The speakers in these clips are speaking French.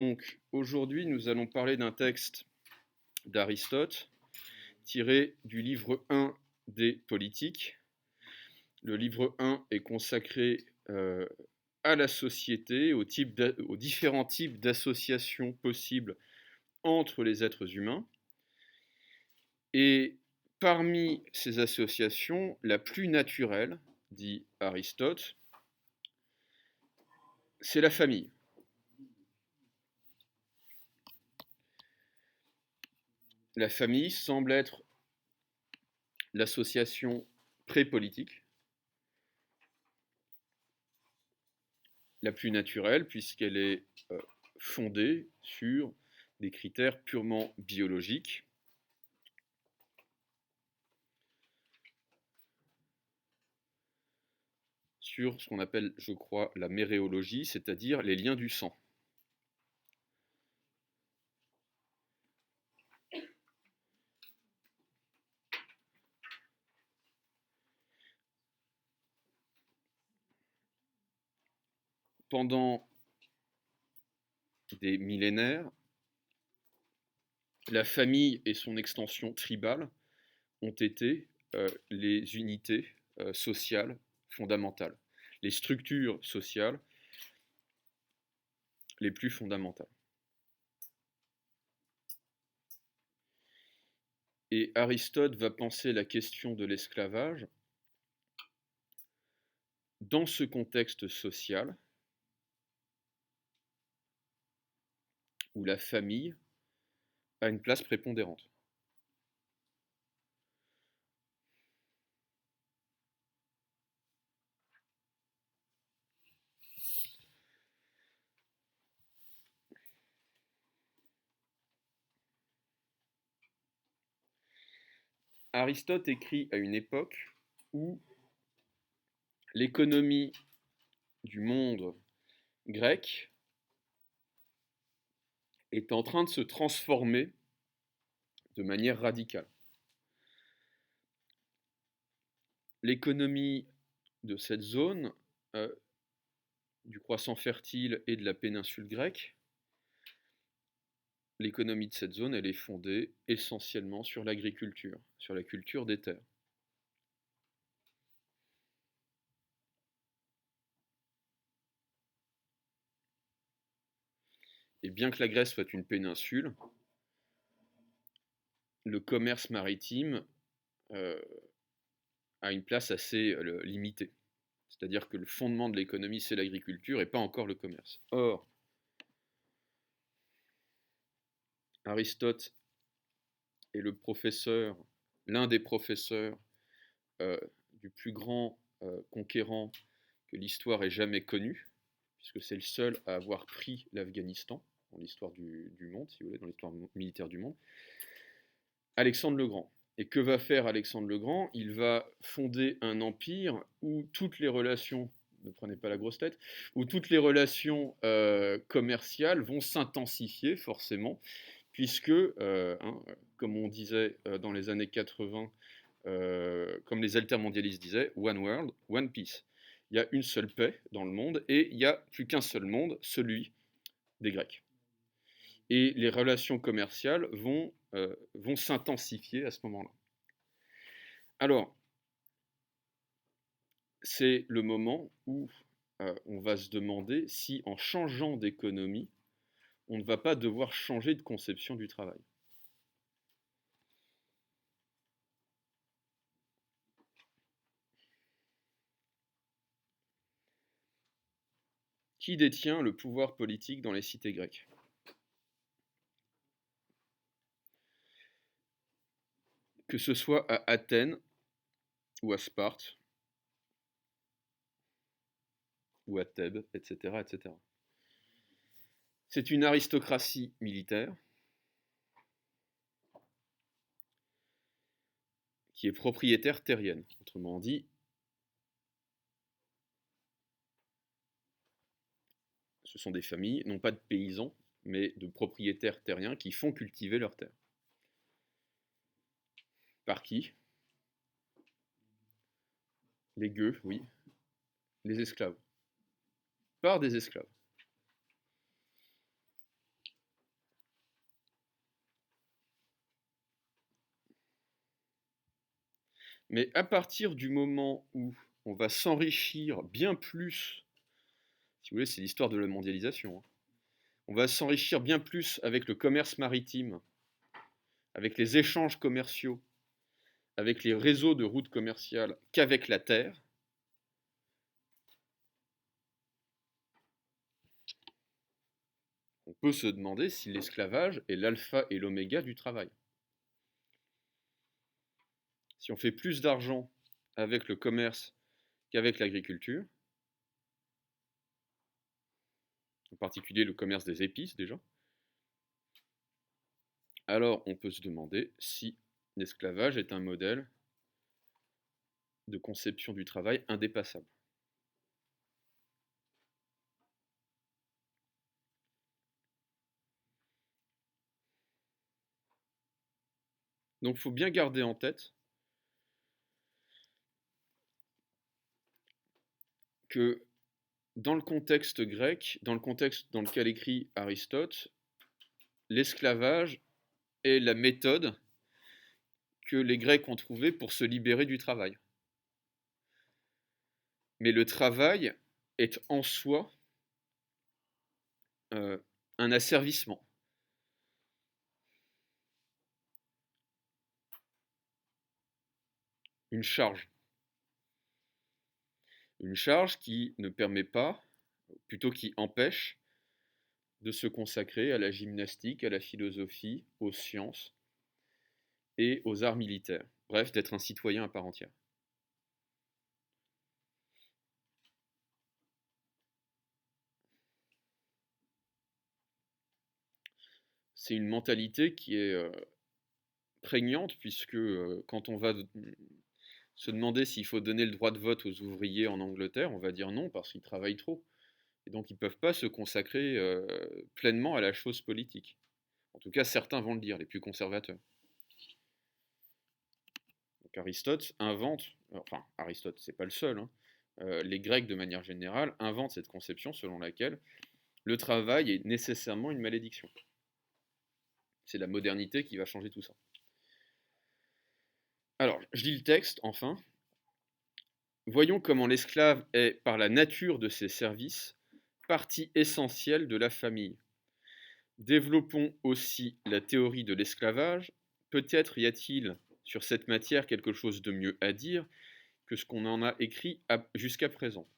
Donc, aujourd'hui, nous allons parler d'un texte d'Aristote tiré du livre 1 des Politiques. Le livre 1 est consacré à la société, aux différents types d'associations possibles entre les êtres humains. Et parmi ces associations, la plus naturelle, dit Aristote, c'est la famille. La famille semble être l'association pré-politique, la plus naturelle, puisqu'elle est fondée sur des critères purement biologiques. Sur ce qu'on appelle, je crois, la méréologie, c'est-à-dire les liens du sang. Pendant des millénaires, la famille et son extension tribale ont été les unités sociales fondamentales, les structures sociales les plus fondamentales. Et Aristote va penser la question de l'esclavage dans ce contexte social où la famille a une place prépondérante. Aristote écrit à une époque où l'économie du monde grec est en train de se transformer de manière radicale. L'économie de cette zone, du croissant fertile et de la péninsule grecque, l'économie de cette zone, elle est fondée essentiellement sur l'agriculture, sur la culture des terres. Et bien que la Grèce soit une péninsule, le commerce maritime a une place assez limitée. C'est-à-dire que le fondement de l'économie, c'est l'agriculture et pas encore le commerce. Or, Aristote est l'un des professeurs du plus grand conquérant que l'histoire ait jamais connu, puisque c'est le seul à avoir pris l'Afghanistan dans l'histoire du monde, si vous voulez, dans l'histoire militaire du monde, Alexandre le Grand. Et que va faire Alexandre le Grand? Il va fonder un empire où toutes les relations, ne prenez pas la grosse tête, où toutes les relations commerciales vont s'intensifier forcément, puisque, comme on disait dans les années 80, comme les altermondialistes disaient, One World, One Peace. Il y a une seule paix dans le monde et il n'y a plus qu'un seul monde, celui des Grecs. Et les relations commerciales vont s'intensifier à ce moment-là. Alors, c'est le moment où on va se demander si, en changeant d'économie, on ne va pas devoir changer de conception du travail. Qui détient le pouvoir politique dans les cités grecques? Que ce soit à Athènes ou à Sparte, ou à Thèbes, etc., etc. C'est une aristocratie militaire qui est propriétaire terrienne. Autrement dit, ce sont des familles, non pas de paysans, mais de propriétaires terriens qui font cultiver leurs terres. Par qui? Les gueux, oui. Les esclaves. Par des esclaves. Mais à partir du moment où on va s'enrichir bien plus, si vous voulez, c'est l'histoire de la mondialisation, hein, on va s'enrichir bien plus avec le commerce maritime, avec les échanges commerciaux, avec les réseaux de routes commerciales qu'avec la terre, on peut se demander si l'esclavage est l'alpha et l'oméga du travail. Si on fait plus d'argent avec le commerce qu'avec l'agriculture, en particulier le commerce des épices déjà, alors on peut se demander si l'esclavage est un modèle de conception du travail indépassable. Donc il faut bien garder en tête que dans le contexte grec, dans le contexte dans lequel écrit Aristote, l'esclavage est la méthode que les Grecs ont trouvée pour se libérer du travail. Mais le travail est en soi un asservissement. Une charge. Une charge qui ne permet pas, plutôt qui empêche, de se consacrer à la gymnastique, à la philosophie, aux sciences et aux arts militaires. Bref, d'être un citoyen à part entière. C'est une mentalité qui est prégnante, puisque quand on va se demander s'il faut donner le droit de vote aux ouvriers en Angleterre, on va dire non, parce qu'ils travaillent trop. Et donc ils ne peuvent pas se consacrer pleinement à la chose politique. En tout cas, certains vont le dire, les plus conservateurs. Donc Aristote invente, enfin Aristote, c'est pas le seul, hein, les Grecs de manière générale inventent cette conception selon laquelle le travail est nécessairement une malédiction. C'est la modernité qui va changer tout ça. Alors, je lis le texte, enfin. Voyons comment l'esclave est, par la nature de ses services, partie essentielle de la famille. Développons aussi la théorie de l'esclavage. Peut-être y a-t-il sur cette matière quelque chose de mieux à dire que ce qu'on en a écrit jusqu'à présent.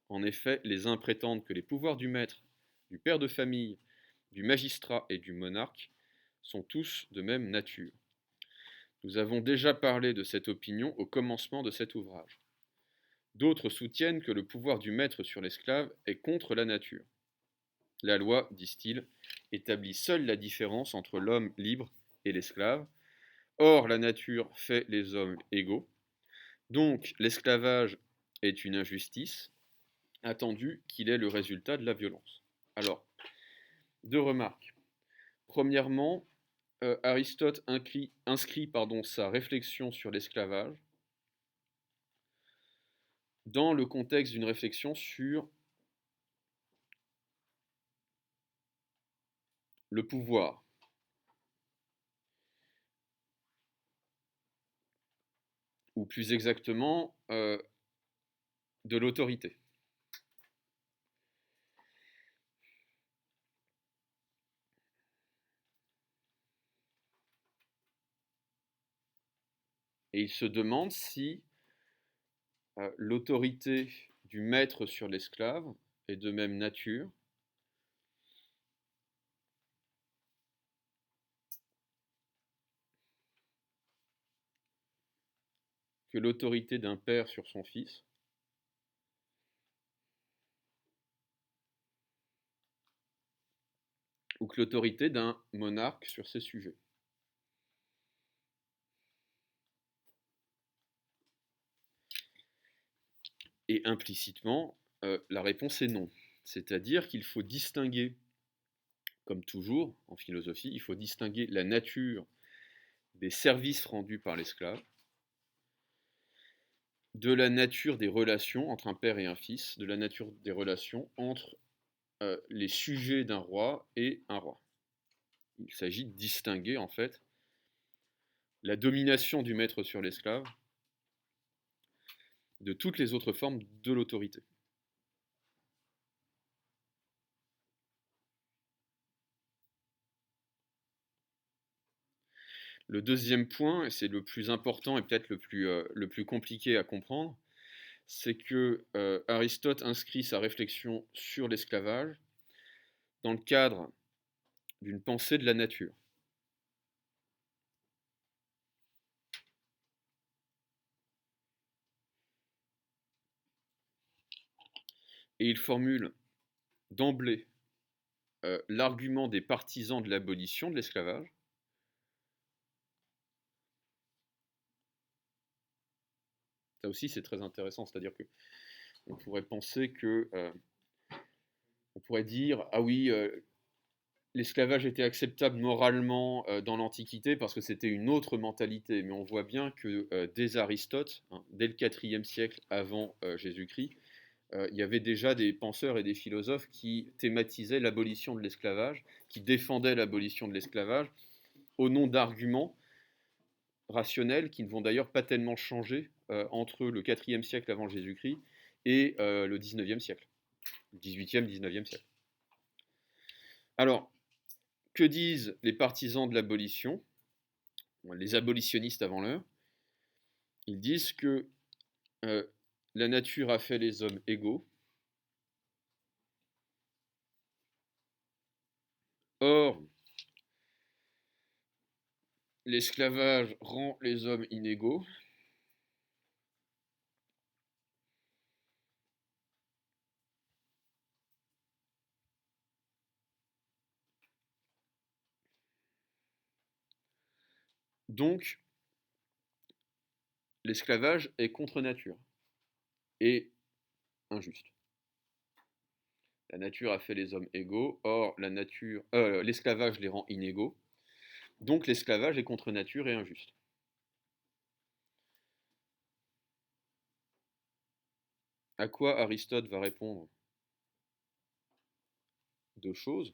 En effet, les uns prétendent que les pouvoirs du maître, du père de famille, du magistrat et du monarque sont tous de même nature. Nous avons déjà parlé de cette opinion au commencement de cet ouvrage. D'autres soutiennent que le pouvoir du maître sur l'esclave est contre la nature. La loi, disent-ils, établit seule la différence entre l'homme libre et l'esclave. Or, la nature fait les hommes égaux. Donc, l'esclavage est une injustice, attendu qu'il est le résultat de la violence. Alors, deux remarques. Premièrement, Aristote inscrit sa réflexion sur l'esclavage dans le contexte d'une réflexion sur le pouvoir. Ou plus exactement, de l'autorité. Et il se demande si l'autorité du maître sur l'esclave est de même nature que l'autorité d'un père sur son fils, ou que l'autorité d'un monarque sur ses sujets. Et implicitement, la réponse est non. C'est-à-dire qu'il faut distinguer, comme toujours en philosophie, il faut distinguer la nature des services rendus par l'esclave de la nature des relations entre un père et un fils, de la nature des relations entre les sujets d'un roi et un roi. Il s'agit de distinguer en fait la domination du maître sur l'esclave de toutes les autres formes de l'autorité. Le deuxième point, et c'est le plus important et peut-être le plus compliqué à comprendre, c'est que Aristote inscrit sa réflexion sur l'esclavage dans le cadre d'une pensée de la nature. Et il formule d'emblée l'argument des partisans de l'abolition de l'esclavage. Ça aussi, c'est très intéressant, c'est-à-dire qu'on pourrait penser que, on pourrait dire, ah oui, l'esclavage était acceptable moralement dans l'Antiquité parce que c'était une autre mentalité, mais on voit bien que dès Aristote, hein, dès le IVe siècle avant Jésus-Christ, il y avait déjà des penseurs et des philosophes qui thématisaient l'abolition de l'esclavage, qui défendaient l'abolition de l'esclavage au nom d'arguments rationnels qui ne vont d'ailleurs pas tellement changer entre le IVe siècle avant Jésus-Christ et le XIXe siècle, le XVIIIe, XIXe siècle. Alors, que disent les partisans de l'abolition, les abolitionnistes avant l'heure? Ils disent que la nature a fait les hommes égaux. Or, l'esclavage rend les hommes inégaux. Donc, l'esclavage est contre nature et injuste. La nature a fait les hommes égaux, or l'esclavage les rend inégaux. Donc l'esclavage est contre nature et injuste. À quoi Aristote va répondre? Deux choses.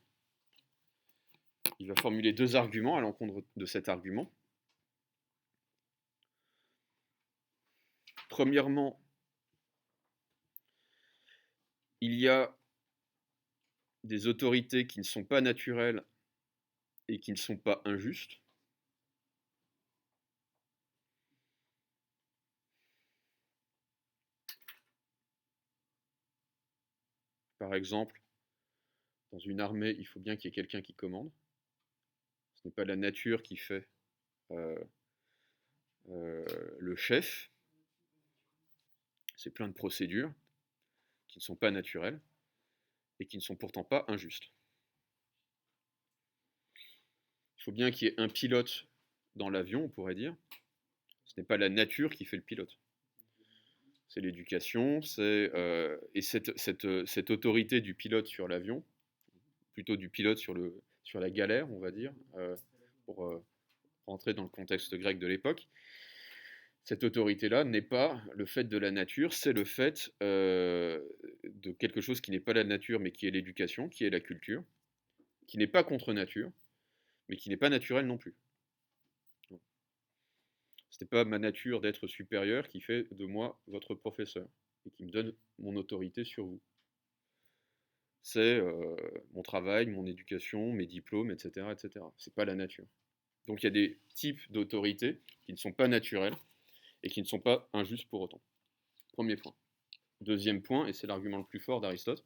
Il va formuler deux arguments à l'encontre de cet argument. Premièrement, il y a des autorités qui ne sont pas naturelles et qui ne sont pas injustes. Par exemple, dans une armée, il faut bien qu'il y ait quelqu'un qui commande. Ce n'est pas la nature qui fait le chef. C'est plein de procédures qui ne sont pas naturelles et qui ne sont pourtant pas injustes. Il faut bien qu'il y ait un pilote dans l'avion, on pourrait dire. Ce n'est pas la nature qui fait le pilote. C'est l'éducation, et cette autorité du pilote sur l'avion, plutôt du pilote sur la galère, on va dire, pour rentrer dans le contexte grec de l'époque. Cette autorité-là n'est pas le fait de la nature, c'est le fait de quelque chose qui n'est pas la nature, mais qui est l'éducation, qui est la culture, qui n'est pas contre nature, mais qui n'est pas naturel non plus. Ce n'est pas ma nature d'être supérieur qui fait de moi votre professeur et qui me donne mon autorité sur vous. C'est mon travail, mon éducation, mes diplômes, etc. etc. Ce n'est pas la nature. Donc il y a des types d'autorités qui ne sont pas naturelles et qui ne sont pas injustes pour autant. Premier point. Deuxième point, et c'est l'argument le plus fort d'Aristote,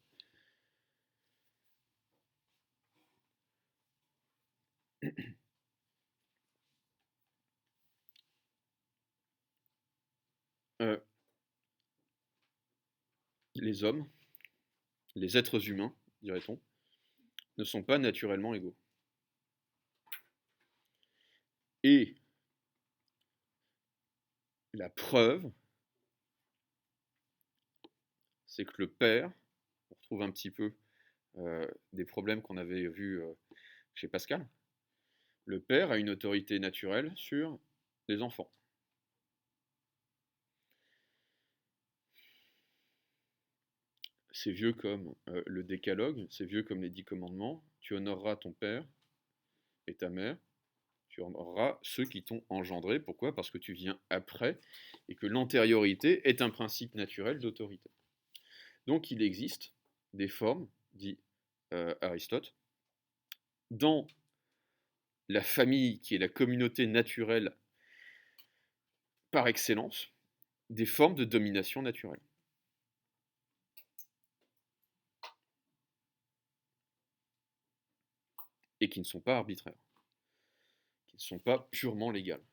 les hommes, les êtres humains, dirait-on, ne sont pas naturellement égaux. Et la preuve, c'est que le père, on retrouve un petit peu des problèmes qu'on avait vus chez Pascal, le père a une autorité naturelle sur les enfants. C'est vieux comme le décalogue, c'est vieux comme les 10 commandements. Tu honoreras ton père et ta mère, Tu honoreras ceux qui t'ont engendré. Pourquoi? Parce que tu viens après et que l'antériorité est un principe naturel d'autorité. Donc il existe des formes, dit Aristote, dans la famille qui est la communauté naturelle par excellence, des formes de domination naturelle. Et qui ne sont pas arbitraires, qui ne sont pas purement légales.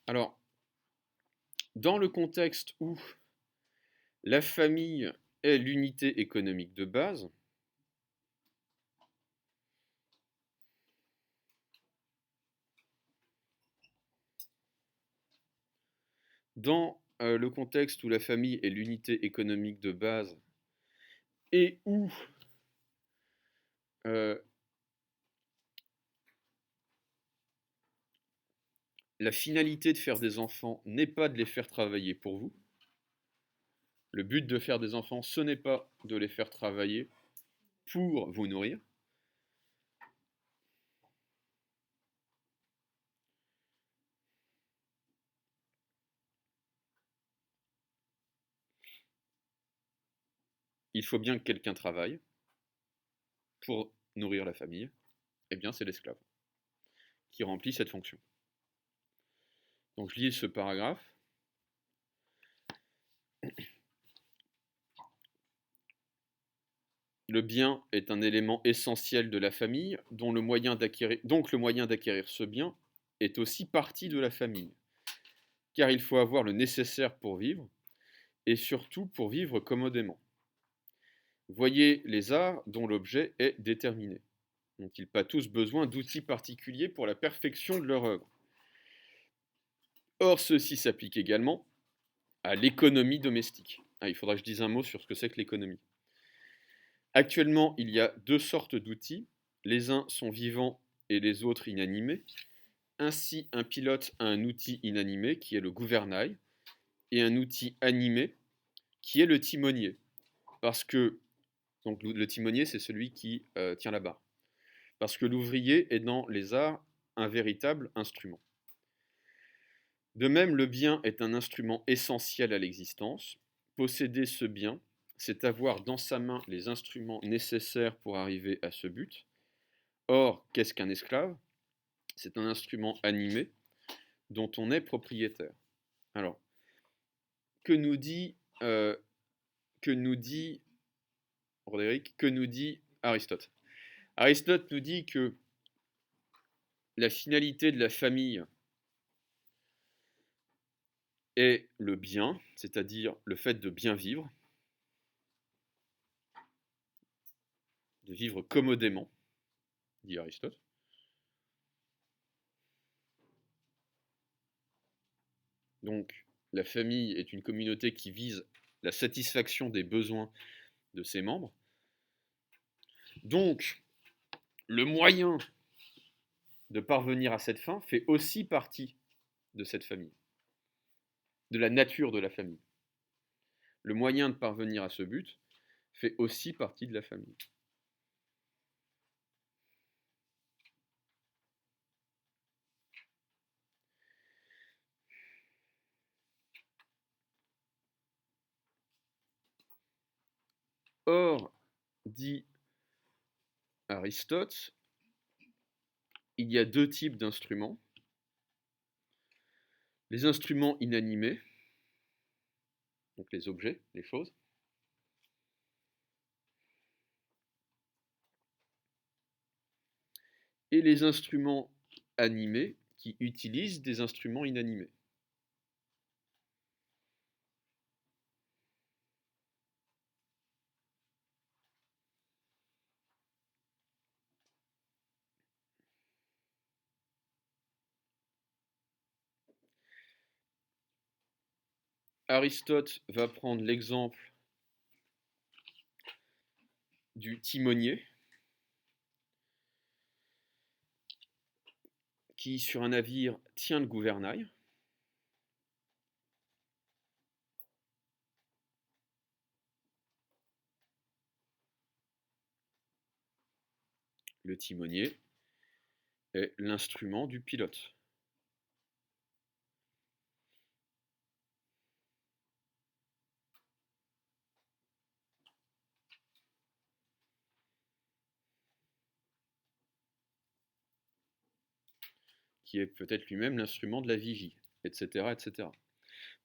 Alors, dans le contexte où la famille est l'unité économique de base, dans le contexte où la famille est l'unité économique de base et où la finalité de faire des enfants n'est pas de les faire travailler pour vous. Le but de faire des enfants, ce n'est pas de les faire travailler pour vous nourrir. Il faut bien que quelqu'un travaille pour nourrir la famille. Eh bien, c'est l'esclave qui remplit cette fonction. Donc, je lis ce paragraphe. Le bien est un élément essentiel de la famille, donc le moyen d'acquérir ce bien est aussi partie de la famille, car il faut avoir le nécessaire pour vivre, et surtout pour vivre commodément. Voyez les arts dont l'objet est déterminé. N'ont-ils pas tous besoin d'outils particuliers pour la perfection de leur œuvre? Or, ceci s'applique également à l'économie domestique. Il faudra que je dise un mot sur ce que c'est que l'économie. Actuellement, il y a deux sortes d'outils. Les uns sont vivants et les autres inanimés. Ainsi, un pilote a un outil inanimé qui est le gouvernail et un outil animé qui est le timonier. Parce que donc, le timonier, c'est celui qui tient la barre. Parce que l'ouvrier est dans les arts un véritable instrument. De même, le bien est un instrument essentiel à l'existence. Posséder ce bien, c'est avoir dans sa main les instruments nécessaires pour arriver à ce but. Or, qu'est-ce qu'un esclave? C'est un instrument animé dont on est propriétaire. Alors, que nous dit Roderick, que nous dit Aristote? Aristote nous dit que la finalité de la famille est le bien, c'est-à-dire le fait de bien vivre, de vivre commodément, dit Aristote. Donc, la famille est une communauté qui vise la satisfaction des besoins de ses membres. Donc, le moyen de parvenir à cette fin fait aussi partie de cette famille, de la nature de la famille. Le moyen de parvenir à ce but fait aussi partie de la famille. Or, dit Aristote, il y a deux types d'instruments. Les instruments inanimés, donc les objets, les choses, et les instruments animés qui utilisent des instruments inanimés. Aristote va prendre l'exemple du timonier qui, sur un navire, tient le gouvernail. Le timonier est l'instrument du pilote. Qui est peut-être lui-même l'instrument de la vigie, etc., etc.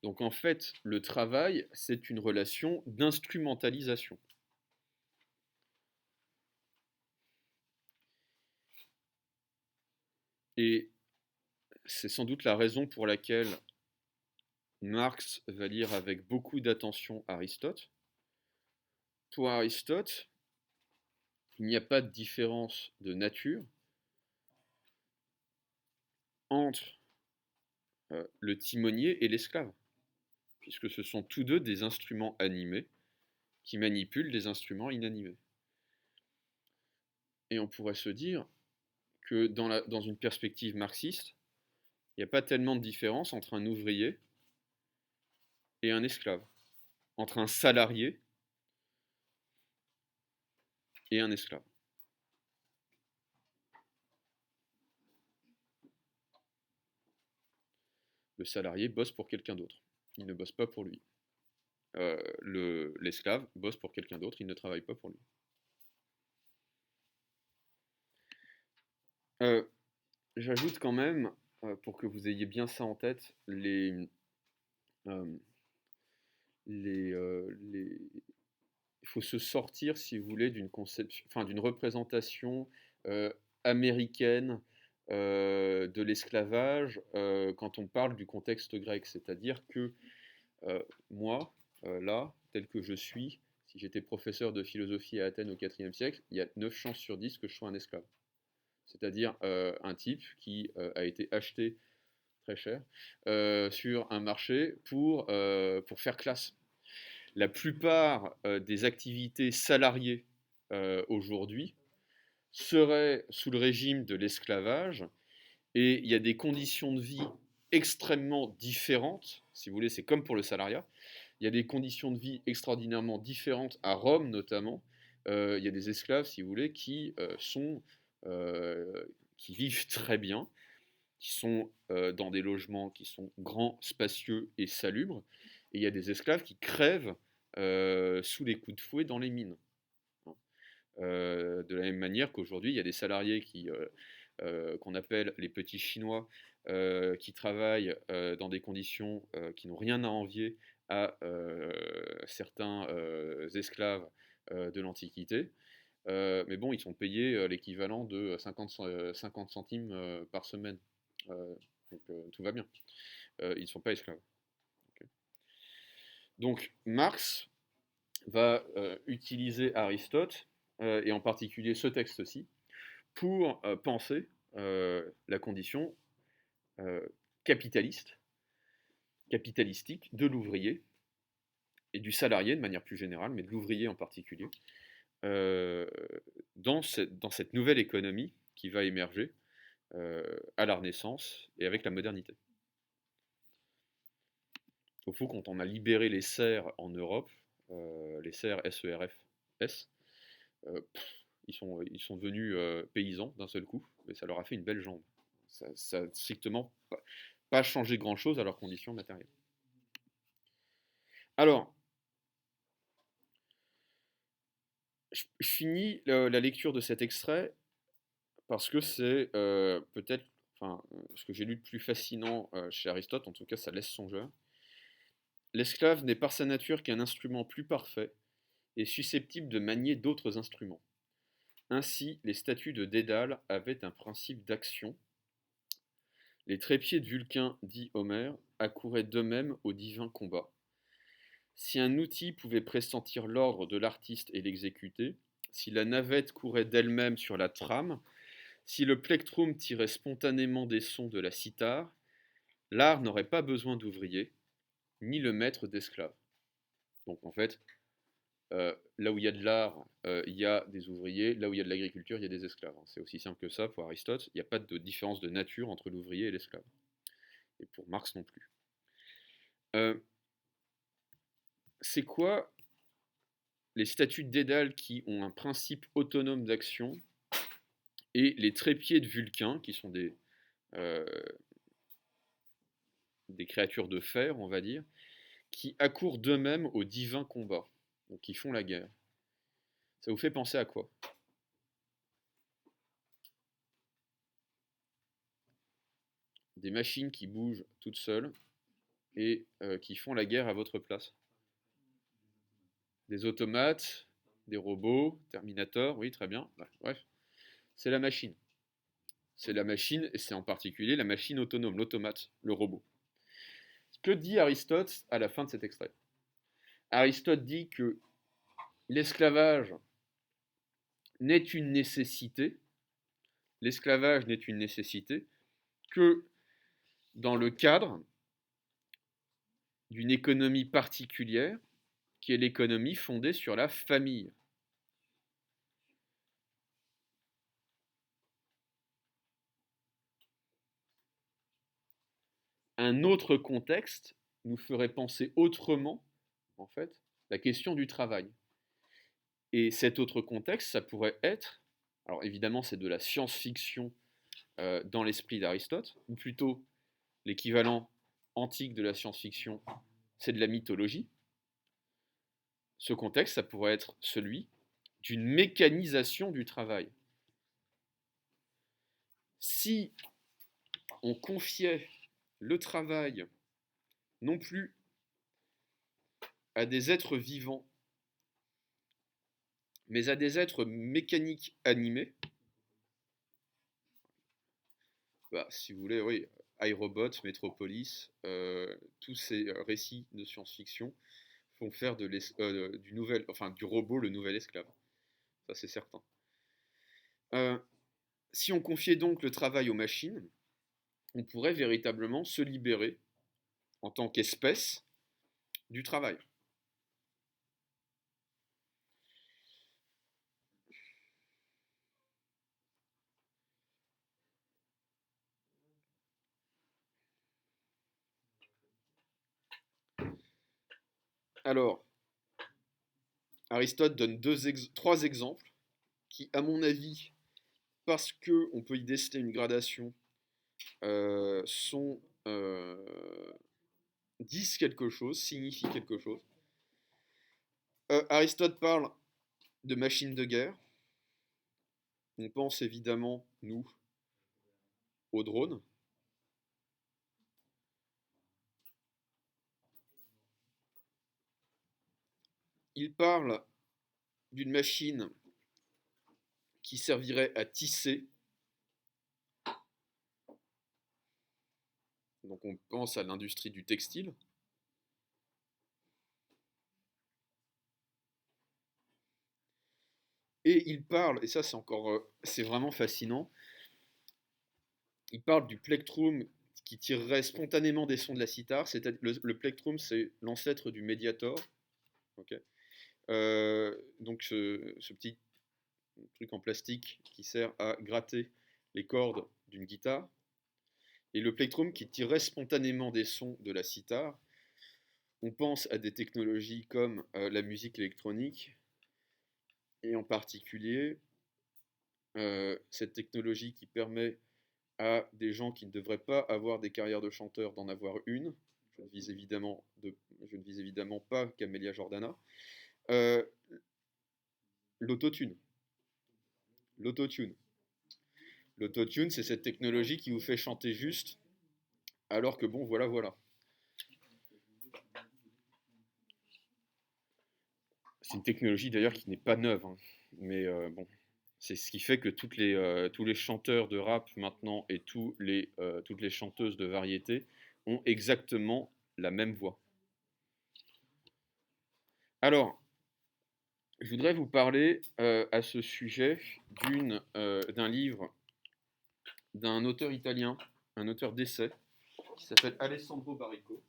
Donc en fait, le travail, c'est une relation d'instrumentalisation. Et c'est sans doute la raison pour laquelle Marx va lire avec beaucoup d'attention Aristote. Pour Aristote, il n'y a pas de différence de nature entre le timonier et l'esclave, puisque ce sont tous deux des instruments animés qui manipulent des instruments inanimés. Et on pourrait se dire que dans une perspective marxiste, il n'y a pas tellement de différence entre un ouvrier et un esclave, entre un salarié et un esclave. Le salarié bosse pour quelqu'un d'autre, il ne bosse pas pour lui. L'esclave bosse pour quelqu'un d'autre, il ne travaille pas pour lui. J'ajoute quand même, pour que vous ayez bien ça en tête, il faut se sortir, si vous voulez, d'une conception, enfin d'une représentation américaine de l'esclavage quand on parle du contexte grec. C'est-à-dire que moi, là, tel que je suis, si j'étais professeur de philosophie à Athènes au IVe siècle, il y a 9 chances sur 10 que je sois un esclave. C'est-à-dire un type qui a été acheté très cher sur un marché pour faire classe. La plupart des activités salariées aujourd'hui seraient sous le régime de l'esclavage et il y a des conditions de vie extrêmement différentes. Si vous voulez, c'est comme pour le salariat. Il y a des conditions de vie extraordinairement différentes à Rome notamment. Il y a des esclaves, si vous voulez, qui vivent très bien, qui sont dans des logements qui sont grands, spacieux et salubres. Et il y a des esclaves qui crèvent sous les coups de fouet dans les mines. De la même manière qu'aujourd'hui, il y a des salariés qu'on appelle les petits Chinois, qui travaillent dans des conditions qui n'ont rien à envier à certains esclaves de l'Antiquité. Mais bon, ils sont payés l'équivalent de 50 centimes par semaine. Donc tout va bien. Ils ne sont pas esclaves. Okay. Donc Marx va utiliser Aristote, et en particulier ce texte-ci, pour penser la condition capitalistique de l'ouvrier et du salarié de manière plus générale, mais de l'ouvrier en particulier, dans cette nouvelle économie qui va émerger à la Renaissance et avec la modernité. Au fond, quand on a libéré les serfs en Europe, les serfs SERFS, ils sont devenus paysans d'un seul coup, mais ça leur a fait une belle jambe. Ça n'a strictement pas changé grand-chose à leurs conditions matérielles. Alors, je finis la lecture de cet extrait parce que c'est peut-être ce que j'ai lu de plus fascinant chez Aristote, en tout cas ça laisse songeur. L'esclave n'est par sa nature qu'un instrument plus parfait et susceptible de manier d'autres instruments. Ainsi, les statues de Dédale avaient un principe d'action. Les trépieds de Vulcain, dit Homère, accouraient d'eux-mêmes au divin combat. Si un outil pouvait pressentir l'ordre de l'artiste et l'exécuter, si la navette courait d'elle-même sur la trame, si le plectrum tirait spontanément des sons de la cithare, l'art n'aurait pas besoin d'ouvriers, ni le maître d'esclaves. Donc en fait, là où il y a de l'art, il y a des ouvriers, là où il y a de l'agriculture, il y a des esclaves. C'est aussi simple que ça pour Aristote. Il n'y a pas de différence de nature entre l'ouvrier et l'esclave. Et pour Marx non plus. C'est quoi les statuts de Dédale qui ont un principe autonome d'action et les trépieds de Vulcain, qui sont des créatures de fer, on va dire, qui accourent d'eux-mêmes au divin combat, donc qui font la guerre. Ça vous fait penser à quoi? Des machines qui bougent toutes seules et qui font la guerre à votre place. Des automates, des robots, Terminator, oui, très bien. Bref, c'est la machine. C'est la machine, et c'est en particulier la machine autonome, l'automate, le robot. Que dit Aristote à la fin de cet extrait? Aristote dit que l'esclavage n'est une nécessité, l'esclavage n'est une nécessité que dans le cadre d'une économie particulière, qui est l'économie fondée sur la famille. Un autre contexte nous ferait penser autrement, en fait, la question du travail. Et cet autre contexte, ça pourrait être, alors évidemment c'est de la science-fiction dans l'esprit d'Aristote, ou plutôt l'équivalent antique de la science-fiction, c'est de la mythologie. Ce contexte, ça pourrait être celui d'une mécanisation du travail. Si on confiait le travail non plus à des êtres vivants, mais à des êtres mécaniques animés, si vous voulez, oui, iRobot, Metropolis, tous ces récits de science-fiction font faire du robot le nouvel esclave. Ça, c'est certain. Si on confiait donc le travail aux machines, on pourrait véritablement se libérer, en tant qu'espèce, du travail. Alors, Aristote donne trois exemples qui, à mon avis, parce qu'on peut y déceler une gradation, disent quelque chose, signifient quelque chose. Aristote parle de machines de guerre. On pense évidemment, nous, aux drones. Il parle d'une machine qui servirait à tisser. Donc on pense à l'industrie du textile. Et il parle, et ça c'est vraiment fascinant, il parle du plectrum qui tirerait spontanément des sons de la cithare. Le plectrum, c'est l'ancêtre du médiator. Okay. Donc ce petit truc en plastique qui sert à gratter les cordes d'une guitare. Et le plectrum qui tirerait spontanément des sons de la cithare. On pense à des technologies comme la musique électronique, et en particulier cette technologie qui permet à des gens qui ne devraient pas avoir des carrières de chanteurs d'en avoir une. Je ne vise évidemment pas Camélia Jordana. L'autotune. L'autotune. L'autotune, c'est cette technologie qui vous fait chanter juste, alors que bon, voilà. C'est une technologie d'ailleurs qui n'est pas neuve, hein. Mais bon, c'est ce qui fait que tous les chanteurs de rap maintenant et toutes les chanteuses de variété ont exactement la même voix. Alors, je voudrais vous parler à ce sujet d'un livre d'un auteur italien, un auteur d'essai, qui s'appelle Alessandro Baricco.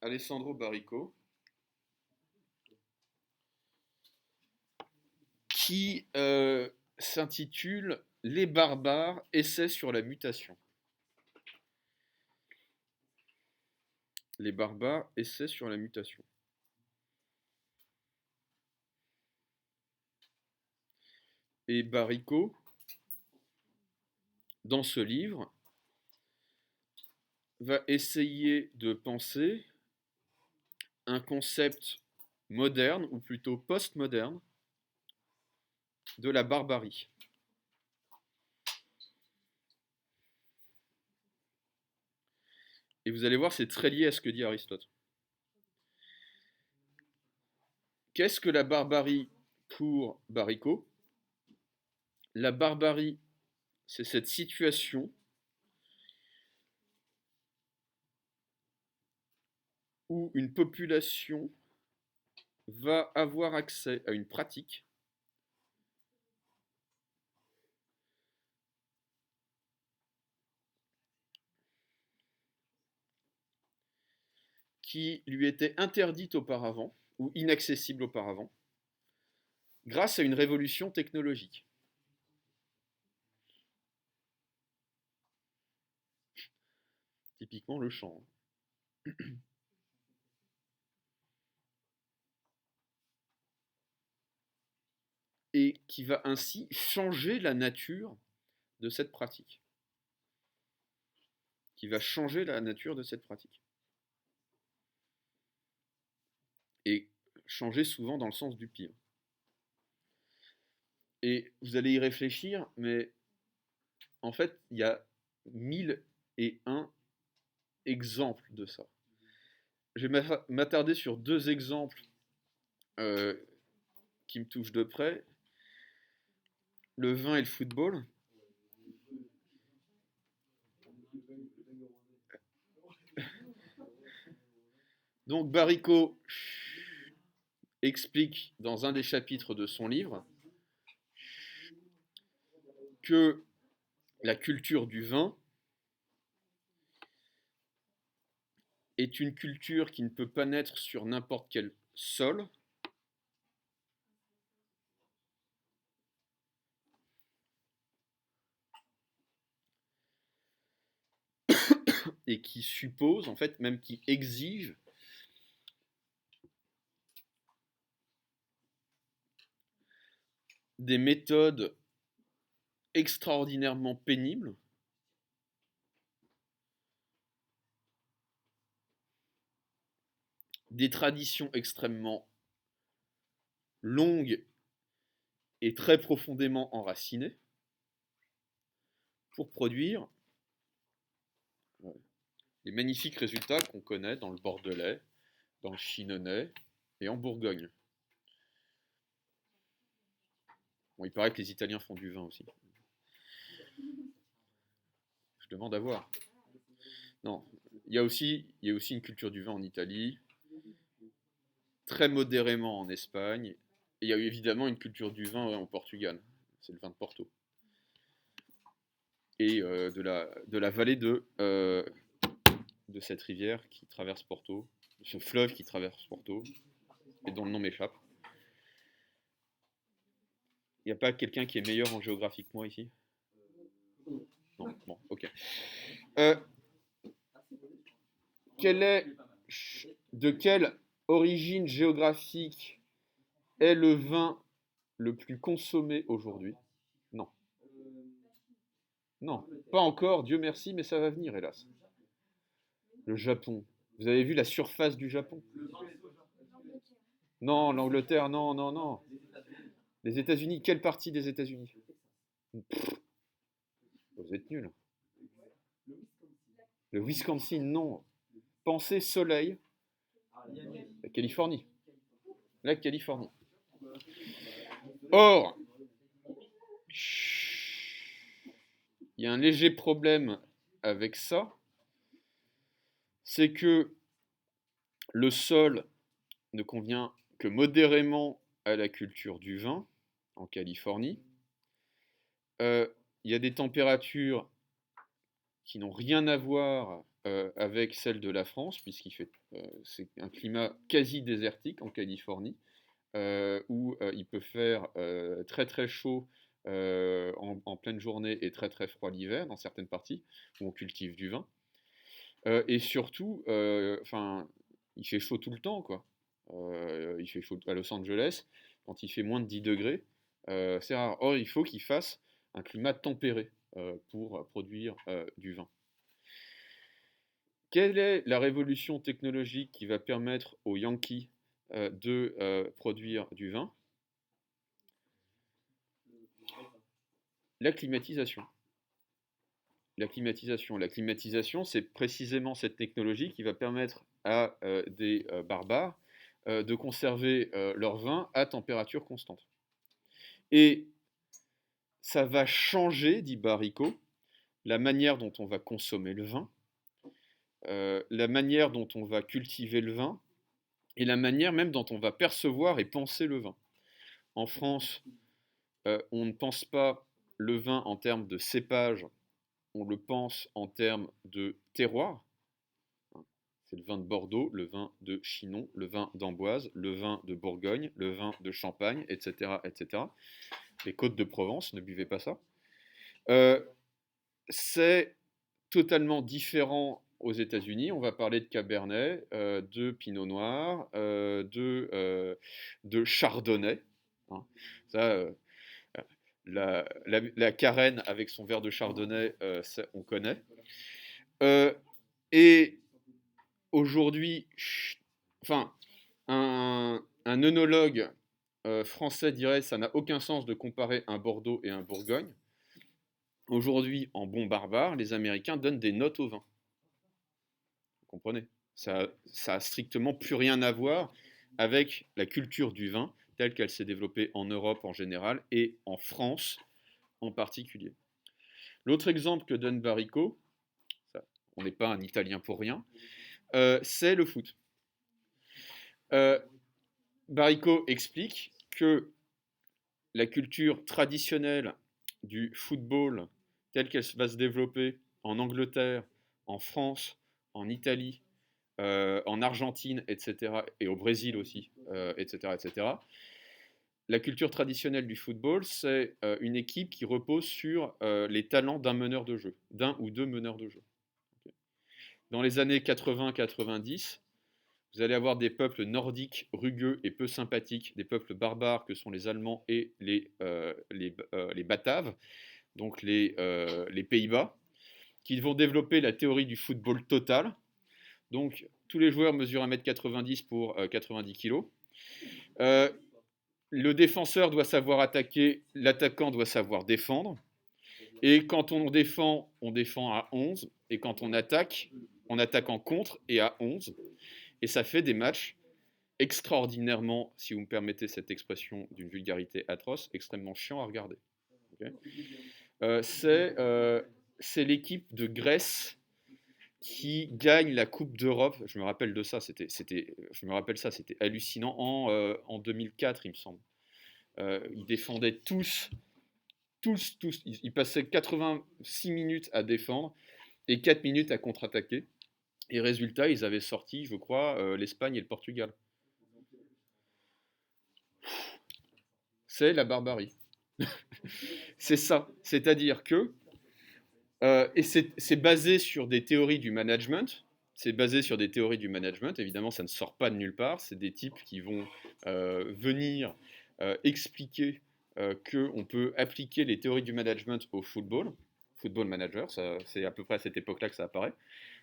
Alessandro Baricco, qui s'intitule Les barbares, essai sur la mutation. Les barbares, essai sur la mutation. Et Baricco, dans ce livre, va essayer de penser un concept moderne, ou plutôt post-moderne, de la barbarie. Et vous allez voir, c'est très lié à ce que dit Aristote. Qu'est-ce que la barbarie pour Baricco? La barbarie, c'est cette situation où une population va avoir accès à une pratique qui lui était interdite auparavant, ou inaccessible auparavant, grâce à une révolution technologique. Typiquement le chant. Et qui va ainsi changer la nature de cette pratique. Qui va changer la nature de cette pratique. Et changer souvent dans le sens du pire. Et vous allez y réfléchir, mais en fait, il y a 1001 exemples de ça. Je vais m'attarder sur 2 exemples qui me touchent de près. Le vin et le football. Donc Baricco explique dans un des chapitres de son livre que la culture du vin est une culture qui ne peut pas naître sur n'importe quel sol, et qui suppose, en fait, même qui exige des méthodes extraordinairement pénibles des traditions extrêmement longues et très profondément enracinées pour produire les magnifiques résultats qu'on connaît dans le Bordelais, dans le Chinonnais et en Bourgogne. Bon, il paraît que les Italiens font du vin aussi. Je demande à voir. Non, il y a aussi une culture du vin en Italie, très modérément en Espagne, et il y a évidemment une culture du vin au Portugal. C'est le vin de Porto. Et de la vallée de cette rivière qui traverse Porto, ce fleuve qui traverse Porto, et dont le nom m'échappe. Il n'y a pas quelqu'un qui est meilleur en géographie que moi ici? Non, bon, ok. De quelle origine géographique est le vin le plus consommé aujourd'hui? Non. Non, pas encore, Dieu merci, mais ça va venir, hélas. Le Japon. Vous avez vu la surface du Japon? Non, l'Angleterre, non, non, non. Les États-Unis, quelle partie des États-Unis? Vous êtes nuls. Le Wisconsin, non. Pensez soleil. La Californie. La Californie. Or, il y a un léger problème avec ça, c'est que le sol ne convient que modérément à la culture du vin en Californie. Il y a des températures qui n'ont rien à voir avec celle de la France, c'est un climat quasi désertique en Californie, où il peut faire très très chaud en pleine journée et très très froid l'hiver dans certaines parties où on cultive du vin. Et surtout, il fait chaud tout le temps, quoi. Il fait chaud à Los Angeles, quand il fait moins de 10 degrés, c'est rare. Or, il faut qu'il fasse un climat tempéré pour produire du vin. Quelle est la révolution technologique qui va permettre aux Yankees de produire du vin? La climatisation. La climatisation, c'est précisément cette technologie qui va permettre à des barbares de conserver leur vin à température constante. Et ça va changer, dit Baricot, la manière dont on va consommer le vin, la manière dont on va cultiver le vin, et la manière même dont on va percevoir et penser le vin. En France, on ne pense pas le vin en termes de cépage, on le pense en termes de terroir. C'est le vin de Bordeaux, le vin de Chinon, le vin d'Amboise, le vin de Bourgogne, le vin de Champagne, etc., etc. Les côtes de Provence, ne buvez pas ça. C'est totalement différent aux États-Unis. On va parler de Cabernet, de Pinot Noir, de Chardonnay. Hein. Ça, la Carène avec son verre de Chardonnay, on connaît. Et aujourd'hui, un œnologue français dirait ça n'a aucun sens de comparer un Bordeaux et un Bourgogne. Aujourd'hui, en bon barbare, les Américains donnent des notes au vin. Vous comprenez? Ça a strictement plus rien à voir avec la culture du vin telle qu'elle s'est développée en Europe en général et en France en particulier. L'autre exemple que donne Baricot, on n'est pas un Italien pour rien, c'est le foot. Baricot explique que la culture traditionnelle du football telle qu'elle va se développer en Angleterre, en France, en Italie, en Argentine, etc., et au Brésil aussi, etc., etc., la culture traditionnelle du football, c'est une équipe qui repose sur les talents d'un meneur de jeu, d'un ou deux meneurs de jeu. Dans les années 80-90, vous allez avoir des peuples nordiques rugueux et peu sympathiques, des peuples barbares que sont les Allemands et les Bataves, donc les Pays-Bas, qui vont développer la théorie du football total. Donc tous les joueurs mesurent 1m90 pour 90 kg. Le défenseur doit savoir attaquer, l'attaquant doit savoir défendre. Et quand on défend à 11. Et quand on attaque en contre et à 11. Et ça fait des matchs extraordinairement, si vous me permettez cette expression d'une vulgarité atroce, extrêmement chiant à regarder. Okay. C'est l'équipe de Grèce qui gagne la Coupe d'Europe. Je me rappelle de ça, c'était hallucinant en 2004, il me semble. Ils défendaient tous. Ils passaient 86 minutes à défendre et 4 minutes à contre-attaquer. Et résultat, ils avaient sorti, je crois, l'Espagne et le Portugal. C'est la barbarie. C'est ça. C'est-à-dire que, et c'est basé sur des théories du management. C'est basé sur des théories du management. Évidemment, ça ne sort pas de nulle part. C'est des types qui vont venir expliquer qu'on peut appliquer les théories du management au football manager, c'est à peu près à cette époque-là que ça apparaît,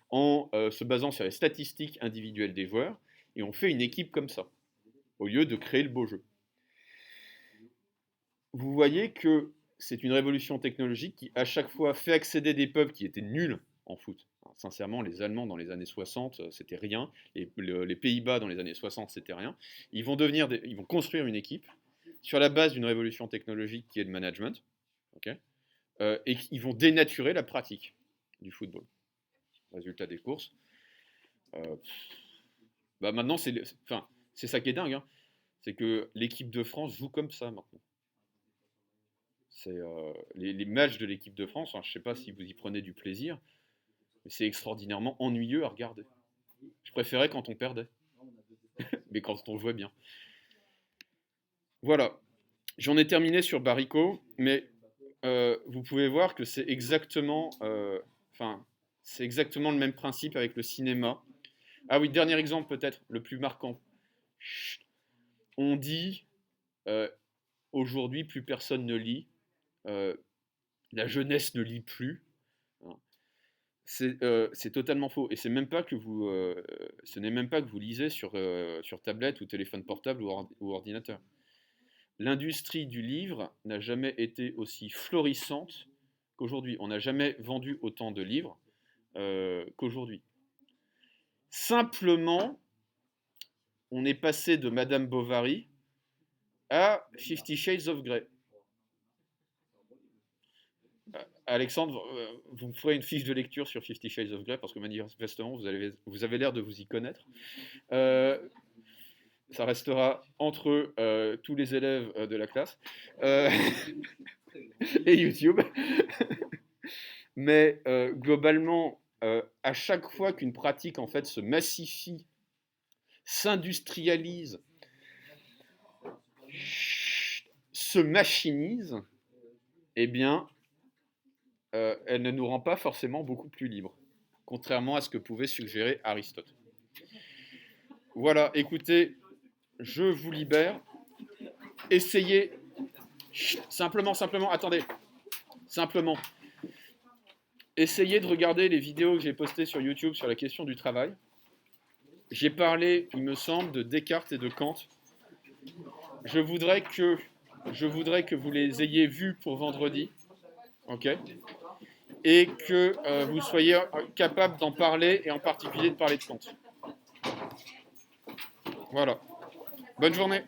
en se basant sur les statistiques individuelles des joueurs, et on fait une équipe comme ça, au lieu de créer le beau jeu. Vous voyez que c'est une révolution technologique qui, à chaque fois, fait accéder des peuples qui étaient nuls en foot. Alors, sincèrement, les Allemands dans les années 60, c'était rien. Les Pays-Bas dans les années 60, c'était rien. Ils vont construire une équipe sur la base d'une révolution technologique qui est le management, okay, et ils vont dénaturer la pratique du football. Résultat des courses. Maintenant, c'est ça qui est dingue, hein. C'est que l'équipe de France joue comme ça maintenant. C'est les matchs de l'équipe de France, je ne sais pas si vous y prenez du plaisir, Mais c'est extraordinairement ennuyeux à regarder. Je préférais quand on perdait, mais quand on jouait bien. Voilà, j'en ai terminé sur Barico, mais vous pouvez voir que c'est exactement, c'est exactement le même principe avec le cinéma. Ah oui, dernier exemple peut-être, le plus marquant. On dit aujourd'hui plus personne ne lit, la jeunesse ne lit plus. C'est totalement faux. Et c'est même pas que vous, ce n'est même pas que vous lisez sur tablette ou téléphone portable ou ordinateur. L'industrie du livre n'a jamais été aussi florissante qu'aujourd'hui. On n'a jamais vendu autant de livres qu'aujourd'hui. Simplement, on est passé de Madame Bovary à 50 Shades of Grey. Alexandre, vous me ferez une fiche de lecture sur 50 Shades of Grey parce que manifestement, vous avez l'air de vous y connaître. Ça restera entre tous les élèves de la classe et YouTube. Mais globalement, à chaque fois qu'une pratique en fait se massifie, s'industrialise, se machinise, eh bien, elle ne nous rend pas forcément beaucoup plus libres, contrairement à ce que pouvait suggérer Aristote. Voilà, écoutez, je vous libère. Essayez, simplement, attendez, simplement, essayez de regarder les vidéos que j'ai postées sur YouTube sur la question du travail. J'ai parlé, il me semble, de Descartes et de Kant. Je voudrais que vous les ayez vus pour vendredi, ok ? Et que vous soyez capable d'en parler, et en particulier de parler de Kant. Voilà. Bonne journée.